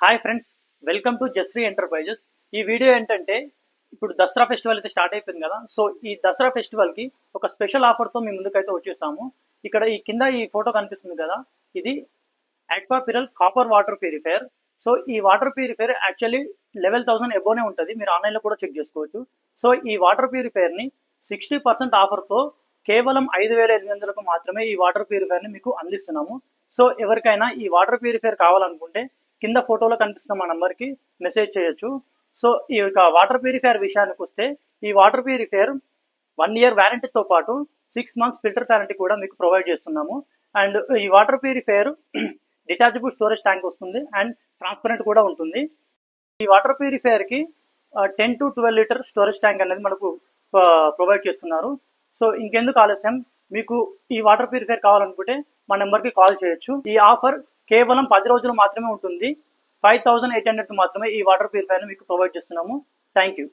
Hi friends, welcome to Jasree enterprises. ఈ video ఏంటంటే ఇప్పుడు దసరా ఫెస్టివల్ అయితే స్టార్ట్ అయిపోయింది కదా. సో ఈ దసరా ఫెస్టివల్కి ఒక స్పెషల్ ఆఫర్తో మీ ముందుకైతే వచ్చేసాము. ఇక్కడ ఈ కింద ఈ ఫోటో కనిపిస్తుంది కదా, ఇది ఆక్వాపిరల్ కాపర్ వాటర్ ప్యూరిఫైయర్. సో ఈ వాటర్ ప్యూరిఫైయర్ యాక్చువల్లీ 11,000 ఎబోనే ఉంటుంది. మీరు ఆన్లైన్లో కూడా చెక్ చేసుకోవచ్చు. సో ఈ వాటర్ ప్యూరిఫైయర్ని 60% ఆఫర్తో కేవలం 5,800కు మాత్రమే ఈ వాటర్ ప్యూరిఫైయర్ని మీకు అందిస్తున్నాము. సో ఎవరికైనా ఈ వాటర్ ప్యూరిఫైయర్ కావాలనుకుంటే కింద ఫోటోలో కనిపిస్తున్న మా నంబర్కి మెసేజ్ చేయొచ్చు. సో ఈ యొక్క వాటర్ ప్యూరిఫైయర్ విషయానికి వస్తే, ఈ వాటర్ ప్యూరిఫైయర్ 1 year వ్యారంటీతో పాటు 6 months ఫిల్టర్ వ్యారంటీ కూడా మీకు ప్రొవైడ్ చేస్తున్నాము. అండ్ ఈ water purifier detachable storage tank వస్తుంది అండ్ ట్రాన్స్పరెంట్ కూడా ఉంటుంది. ఈ వాటర్ ప్యూరిఫైయర్కి 10 to 12 లీటర్ స్టోరేజ్ ట్యాంక్ అనేది మనకు ప్రొవైడ్ చేస్తున్నారు. సో ఇంకెందుకు ఆలస్యం, మీకు ఈ వాటర్ ప్యూరిఫైయర్ కావాలనుకుంటే మా నెంబర్కి కాల్ చేయొచ్చు. ఈ ఆఫర్ కేవలం 10 రోజులు మాత్రమే ఉంటుంది. 5,800 మాత్రమే ఈ వాటర్ ప్యూరిఫైయర్ మీకు ప్రొవైడ్ చేస్తున్నాము. Thank you.